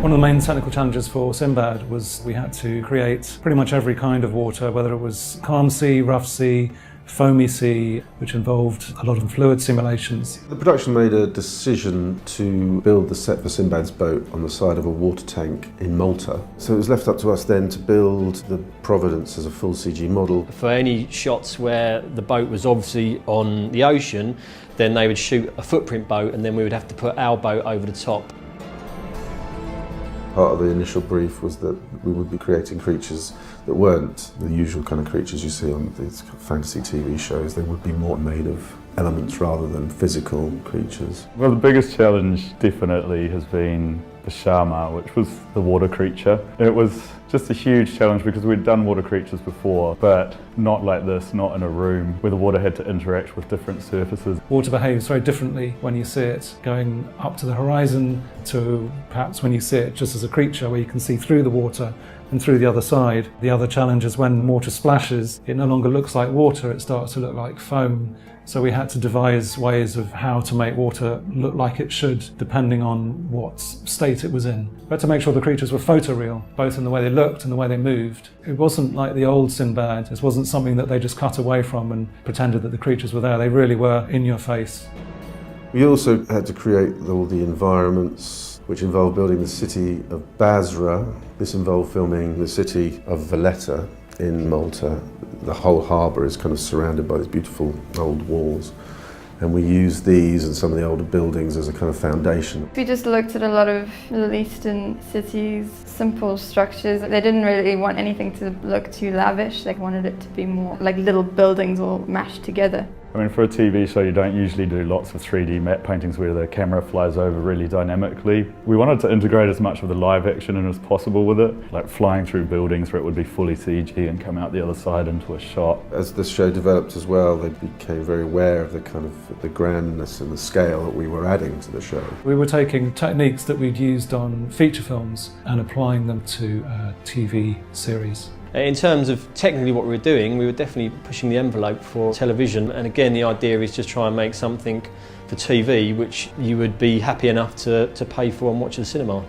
One of the main technical challenges for Sinbad was we had to create pretty much every kind of water, whether it was calm sea, rough sea, foamy sea, which involved a lot of fluid simulations. The production made a decision to build the set for Sinbad's boat on the side of a water tank in Malta. So it was left up to us then to build the Providence as a full CG model. For any shots where the boat was obviously on the ocean, then they would shoot a footprint boat and then we would have to put our boat over the top. Part of the initial brief was that we would be creating creatures that weren't the usual kind of creatures you see on these fantasy TV shows. They would be more made of elements rather than physical creatures. Well, the biggest challenge definitely has been the Shama, which was the water creature. It was just a huge challenge because we'd done water creatures before, but not like this, not in a room where the water had to interact with different surfaces. Water behaves very differently when you see it going up to the horizon to perhaps when you see it just as a creature where you can see through the water and through the other side. The other challenge is when water splashes, it no longer looks like water, it starts to look like foam. So we had to devise ways of how to make water look like it should, depending on what state it was in. We had to make sure the creatures were photoreal, both in the way they looked and the way they moved. It wasn't like the old Sinbad. It wasn't something that they just cut away from and pretended that the creatures were there. They really were in your face. We also had to create all the environments, which involved building the city of Basra. This involved filming the city of Valletta in Malta. The whole harbour is kind of surrounded by these beautiful old walls, and we used these and some of the older buildings as a kind of foundation. We just looked at a lot of Middle Eastern cities, simple structures. They didn't really want anything to look too lavish. They wanted it to be more like little buildings all mashed together. I mean, for a TV show, you don't usually do lots of 3D matte paintings where the camera flies over really dynamically. We wanted to integrate as much of the live action in as possible with it, like flying through buildings where it would be fully CG and come out the other side into a shot. As the show developed as well, they became very aware of the kind of the grandness and the scale that we were adding to the show. We were taking techniques that we'd used on feature films and applying them to a TV series. In terms of technically what we were doing, we were definitely pushing the envelope for television, and again the idea is just try and make something for TV which you would be happy enough to pay for and watch at the cinema.